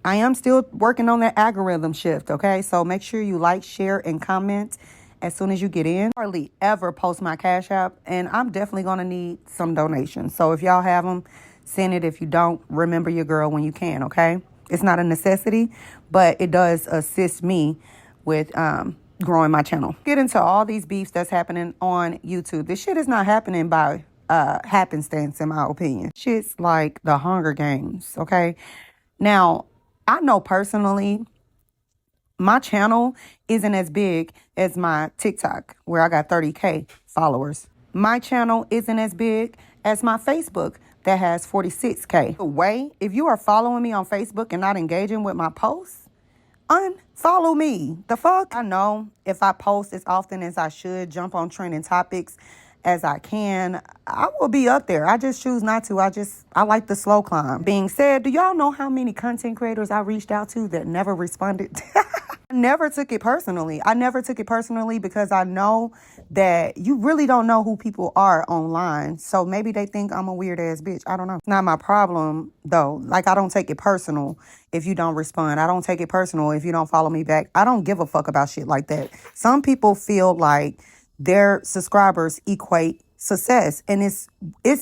I am still working on that algorithm shift, okay? So make sure you like, share, and comment as soon as you get in. I hardly ever post my Cash App, and I'm definitely going to need some donations. So if y'all have them, send it. If you don't, remember your girl when you can, okay? It's not a necessity, but it does assist me with growing my channel. Get into all these beefs that's happening on YouTube. This shit is not happening by happenstance, in my opinion. Shit's like the Hunger Games, okay? Now, I know personally, my channel isn't as big as my TikTok, where I got 30K followers. My channel isn't as big as my Facebook, that has 46K. If you are following me on Facebook and not engaging with my posts, unfollow me. The fuck? I know if I post as often as I should, jump on trending topics as I can, I will be up there. I just choose not to. I like the slow climb. Being said, do y'all know how many content creators I reached out to that never responded? I never took it personally. Because I know that you really don't know who people are online. So maybe they think I'm a weird ass bitch. I don't know. It's not my problem though. Like, I don't take it personal if you don't respond. I don't take it personal if you don't follow me back. I don't give a fuck about shit like that. Some people feel like their subscribers equate success, and it's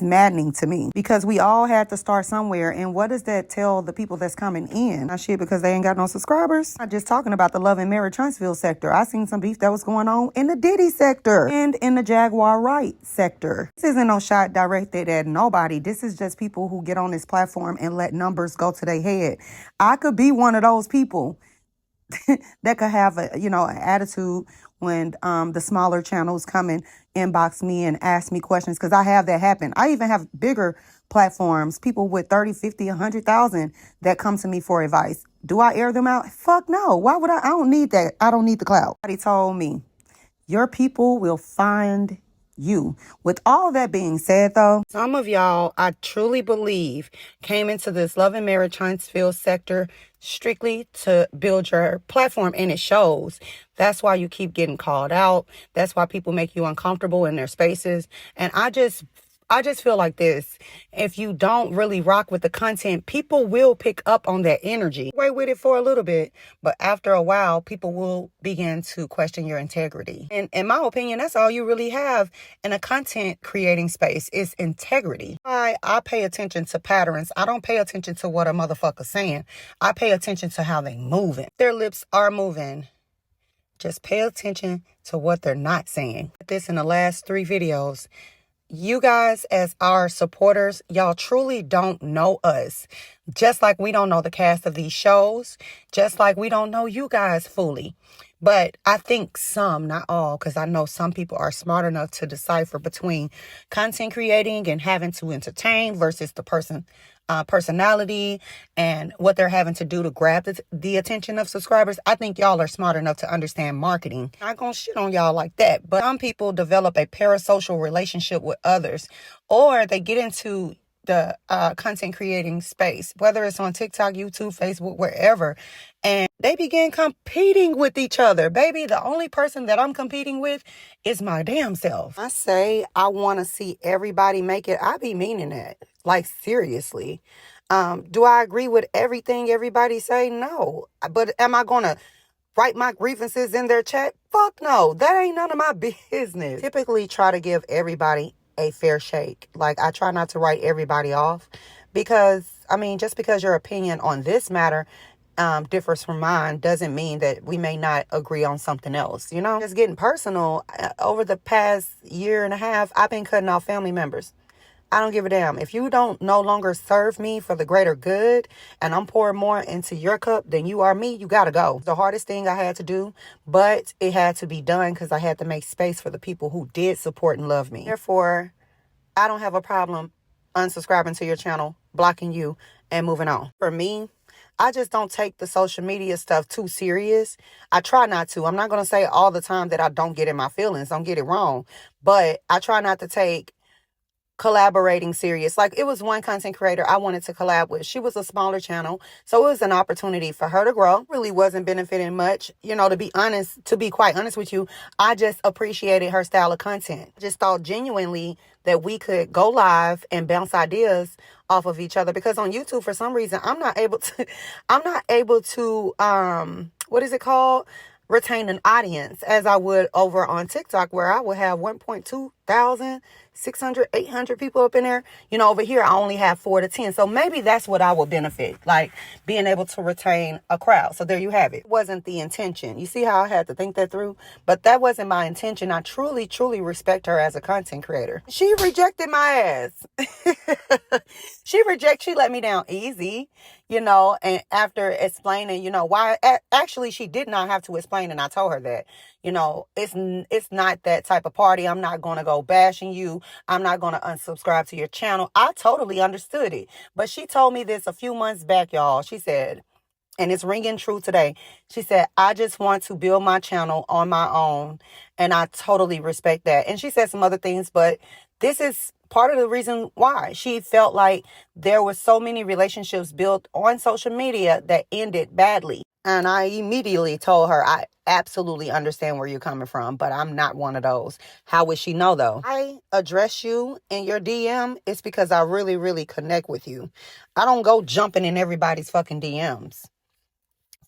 maddening to me, because we all had to start somewhere. And what does that tell the people that's coming in? Not shit, because they ain't got no subscribers. I'm not just talking about the Love and Marriage Huntsville sector. I seen some beef that was going on in the Diddy sector and in the Jaguar Wright sector. This isn't no shot directed at nobody. This is just people who get on this platform and let numbers go to their head. I could be one of those people that could have an attitude when the smaller channels come and inbox me and ask me questions, because I have that happen. I even have bigger platforms, people with 30, 50, 100,000 that come to me for advice. Do I air them out? Fuck no. Why would I? I don't need that. I don't need the clout. Somebody told me, your people will find you. With all that being said, though, some of y'all, I truly believe, came into this Love and Marriage Huntsville sector strictly to build your platform, and it shows. That's why you keep getting called out. That's why people make you uncomfortable in their spaces. And I just feel like this. If you don't really rock with the content, people will pick up on that energy. Wait with it for a little bit, but after a while, people will begin to question your integrity. And in my opinion, that's all you really have in a content creating space is integrity. I pay attention to patterns. I don't pay attention to what a motherfucker's saying. I pay attention to how they moving. Their lips are moving. Just pay attention to what they're not saying. This in the last 3 videos. You guys, as our supporters, y'all truly don't know us. Just like we don't know the cast of these shows. Just like we don't know you guys fully. But I think some, not all, because I know some people are smart enough to decipher between content creating and having to entertain versus the personality and what they're having to do to grab the attention of subscribers. I think y'all are smart enough to understand marketing. Not gonna shit on y'all like that, but some people develop a parasocial relationship with others, or they get into the content creating space, whether it's on TikTok, YouTube, Facebook, wherever, and they begin competing with each other. Baby, the only person that I'm competing with is my damn self. I say I want to see everybody make it. I be meaning that. Like, seriously. Do I agree with everything everybody say? No. But am I going to write my grievances in their chat? Fuck no. That ain't none of my business. Typically try to give everybody a fair shake. Like, I try not to write everybody off, because, just because your opinion on this matter differs from mine doesn't mean that we may not agree on something else. Just getting personal. Over the past year and a half, I've been cutting off family members. I don't give a damn. If you don't no longer serve me for the greater good and I'm pouring more into your cup than you are me, you gotta go. The hardest thing I had to do, but it had to be done because I had to make space for the people who did support and love me. Therefore, I don't have a problem unsubscribing to your channel, blocking you, and moving on. For me, I just don't take the social media stuff too serious. I try not to. I'm not going to say all the time that I don't get in my feelings. Don't get it wrong. But I try not to take collaborating serious. Like, it was one content creator I wanted to collab with. She was a smaller channel, so it was an opportunity for her to grow. Really wasn't benefiting much, to be quite honest with you. I just appreciated her style of content. Just thought genuinely that we could go live and bounce ideas off of each other, because on YouTube, for some reason, I'm not able to, I'm not able to, what is it called? Retain an audience as I would over on TikTok, where I would have 1.2 thousand, 600, 800 people up in there. You know, over here, I only have 4 to 10. So maybe that's what I would benefit, like being able to retain a crowd. So there you have it. It wasn't the intention. You see how I had to think that through? But that wasn't my intention. I truly, truly respect her as a content creator. She rejected my ass. She let me down easy, you know, and after explaining, you know, why, actually, she did not have to explain. And I told her that, you know, it's not that type of party. I'm not going to go bashing you. I'm not going to unsubscribe to your channel. I totally understood it. But she told me this a few months back, y'all. She said, and it's ringing true today. She said, I just want to build my channel on my own. And I totally respect that. And she said some other things, but this is part of the reason why. She felt like there were so many relationships built on social media that ended badly. And I immediately told her, I absolutely understand where you're coming from, but I'm not one of those. How would she know, though? I address you in your DM. It's because I really, really connect with you. I don't go jumping in everybody's fucking DMs.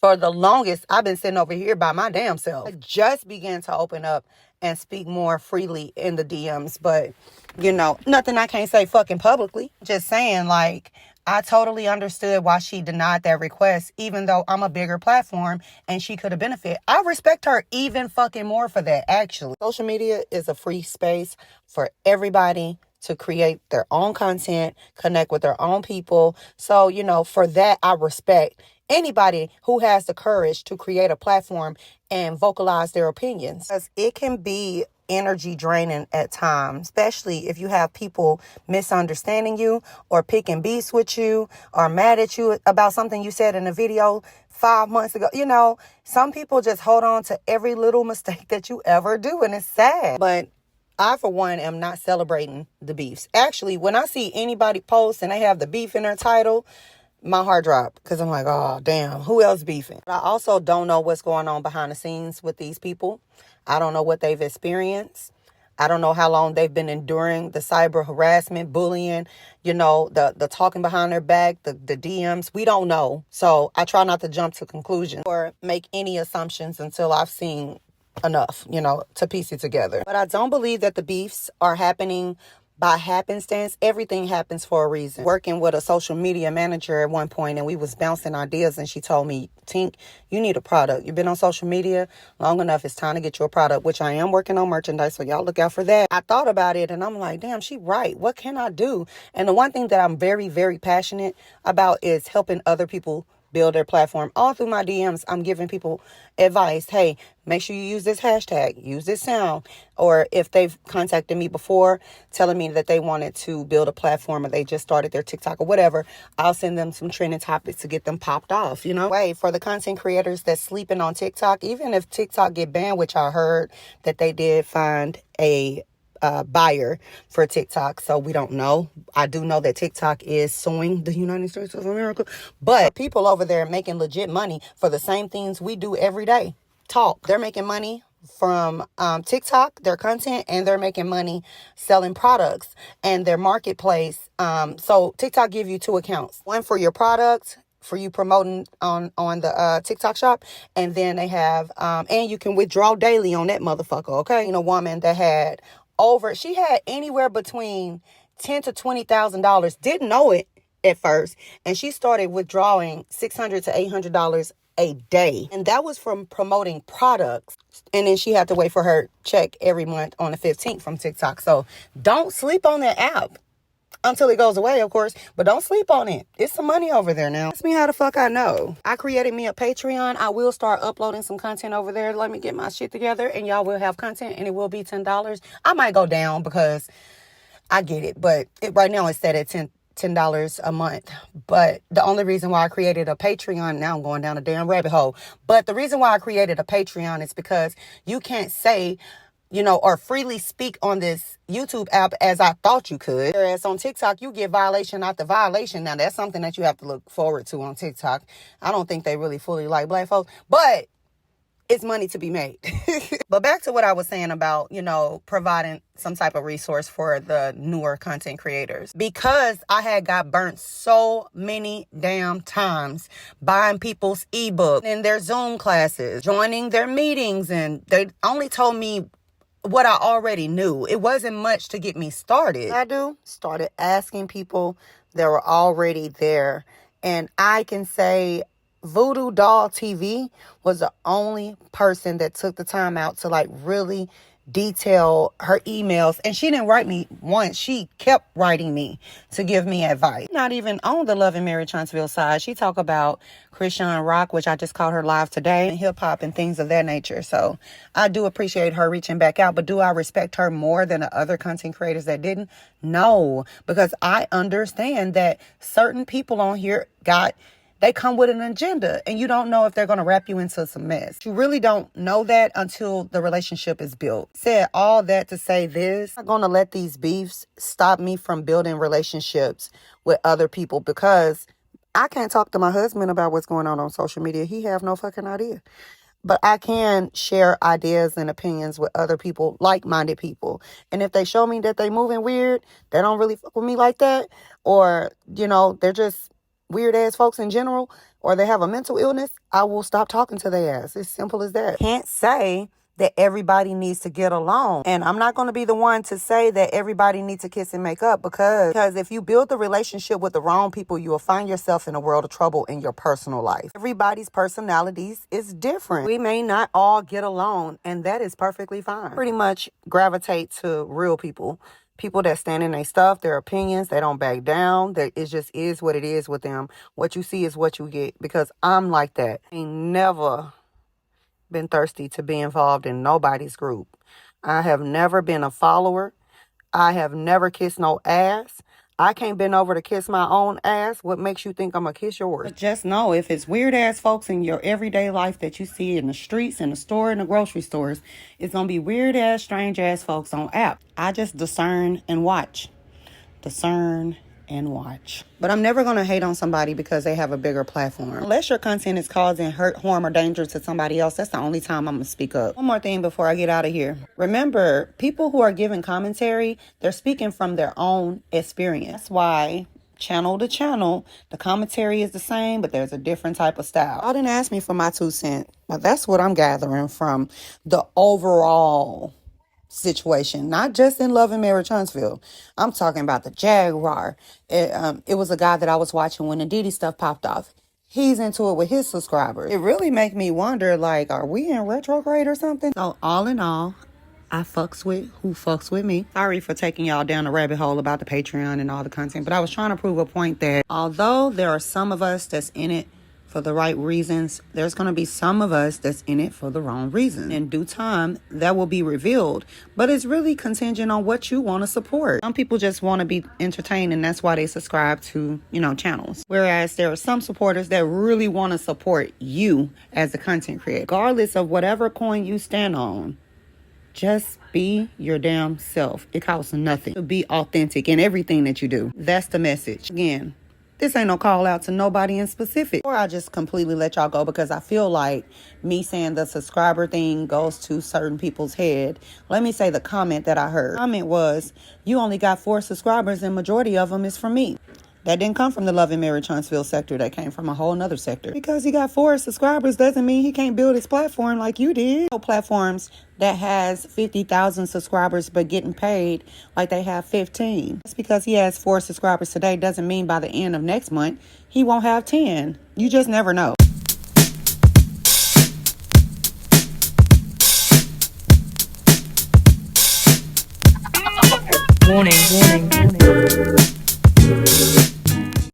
For the longest, I've been sitting over here by my damn self. I just began to open up and speak more freely in the DMs. But, you know, nothing I can't say fucking publicly. Just saying, like, I totally understood why she denied that request, even though I'm a bigger platform and she could have benefited. I respect her even fucking more for that, actually. Social media is a free space for everybody to create their own content, connect with their own people. So, you know, for that, I respect anybody who has the courage to create a platform and vocalize their opinions. Because it can be energy draining at times, especially if you have people misunderstanding you or picking beefs with you or mad at you about something you said in a video 5 months ago. You know, some people just hold on to every little mistake that you ever do, and it's sad. But I, for one, am not celebrating the beefs. Actually, when I see anybody post and they have the beef in their title, my heart dropped, because I'm like, oh, damn, who else beefing? I also don't know what's going on behind the scenes with these people. I don't know what they've experienced. I don't know how long they've been enduring the cyber harassment, bullying, you know, the talking behind their back, the DMs. We don't know. So I try not to jump to conclusions or make any assumptions until I've seen enough, you know, to piece it together. But I don't believe that the beefs are happening by happenstance. Everything happens for a reason. Working with a social media manager at one point, and we was bouncing ideas, and she told me, Tink, you need a product. You've been on social media long enough. It's time to get you a product, which I am working on merchandise, so y'all look out for that. I thought about it, and I'm like, damn, she right. What can I do? And the one thing that I'm very, very passionate about is helping other people build their platform. All through my DMs, I'm giving people advice. Hey, make sure you use this hashtag, use this sound. Or if they've contacted me before telling me that they wanted to build a platform or they just started their TikTok or whatever, I'll send them some trending topics to get them popped off, you know? Wait, for the content creators that's sleeping on TikTok, even if TikTok get banned, which I heard that they did find a buyer for TikTok, so we don't know. I do know that TikTok is suing the United States of America, but people over there making legit money for the same things we do every day. Talk. They're making money from TikTok, their content, and they're making money selling products and their marketplace. So TikTok give you 2 accounts: one for your products, for you promoting on the TikTok shop, and then they have and you can withdraw daily on that motherfucker. Okay, you know, woman that had she had anywhere between $10,000 to $20,000. Didn't know it at first, and she started withdrawing $600 to $800 a day, and that was from promoting products. And then she had to wait for her check every month on the 15th from TikTok. So don't sleep on that app until it goes away, of course, but don't sleep on it. It's some money over there now. Ask me how the fuck I know. I created me a Patreon. I will start uploading some content over there. Let me get my shit together, and y'all will have content, and it will be $10. I might go down because I get it, but right now it's set at $10 a month. But the only reason why I created a Patreon, now I'm going down a damn rabbit hole, but the reason why I created a Patreon is because you can't say, you know, or freely speak on this YouTube app as I thought you could. Whereas on TikTok, you get violation after violation. Now, that's something that you have to look forward to on TikTok. I don't think they really fully like black folks, but it's money to be made. But back to what I was saying about, providing some type of resource for the newer content creators. Because I had got burnt so many damn times buying people's ebooks in their Zoom classes, joining their meetings, and they only told me what I already knew. It wasn't much to get me started. Started asking people that were already there. And I can say Voodoo Doll TV was the only person that took the time out to really detail her emails. And she didn't write me once. She kept writing me to give me advice. Not even on the Love and Marriage Huntsville side. She talked about Christian rock, which I just caught her live today, and hip hop and things of that nature. So I do appreciate her reaching back out. But do I respect her more than the other content creators that didn't? No, because I understand that certain people on here they come with an agenda, and you don't know if they're going to wrap you into some mess. You really don't know that until the relationship is built. Said all that to say this: I'm not going to let these beefs stop me from building relationships with other people, because I can't talk to my husband about what's going on social media. He have no fucking idea. But I can share ideas and opinions with other people, like-minded people. And if they show me that they moving weird, they don't really fuck with me like that, or, they're just weird ass folks in general, or they have a mental illness, I will stop talking to their ass. It's simple as that. Can't say that everybody needs to get along. And I'm not going to be the one to say that everybody needs to kiss and make up, because if you build the relationship with the wrong people, you will find yourself in a world of trouble in your personal life. Everybody's personalities is different. We may not all get along, and that is perfectly fine. Pretty much gravitate to real people. People that stand in their stuff, their opinions, they don't back down. That it just is what it is with them. What you see is what you get, because I'm like that. I ain't never been thirsty to be involved in nobody's group. I have never been a follower. I have never kissed no ass. I can't bend over to kiss my own ass. What makes you think I'm going to kiss yours? But just know, if it's weird ass folks in your everyday life that you see in the streets, in the store, in the grocery stores, it's going to be weird ass, strange ass folks on app. I just discern and watch. Discern and watch. But I'm never going to hate on somebody because they have a bigger platform. Unless your content is causing hurt, harm, or danger to somebody else, that's the only time I'm going to speak up. One more thing before I get out of here. Remember, people who are giving commentary, they're speaking from their own experience. That's why channel to channel, the commentary is the same, but there's a different type of style. Y'all didn't ask me for my 2 cents, but that's what I'm gathering from the overall situation, not just in Love and Marriage Huntsville. I'm talking about the Jaguar. It was a guy that I was watching when the Diddy stuff popped off. He's into it with his subscribers. It really make me wonder, are we in retrograde or something? So all in all, I fucks with who fucks with me. Sorry for taking y'all down the rabbit hole about the Patreon and all the content, but I was trying to prove a point that although there are some of us that's in it for the right reasons, there's going to be some of us that's in it for the wrong reason. In due time, that will be revealed. But it's really contingent on what you want to support. Some people just want to be entertained, and that's why they subscribe to, channels. Whereas there are some supporters that really want to support you as a content creator. Regardless of whatever coin you stand on, just be your damn self. It costs nothing to be authentic in everything that you do. That's the message. Again, this ain't no call out to nobody in specific. Or I just completely let y'all go because I feel like me saying the subscriber thing goes to certain people's head. Let me say the comment that I heard. The comment was, you only got 4 subscribers and majority of them is from me. That didn't come from the Love and Marriage Huntsville sector. That came from a whole nother sector. Because he got 4 subscribers doesn't mean he can't build his platform like you did. Platforms that has 50,000 subscribers but getting paid like they have 15. Just because he has 4 subscribers today doesn't mean by the end of next month he won't have 10. You just never know. Warning.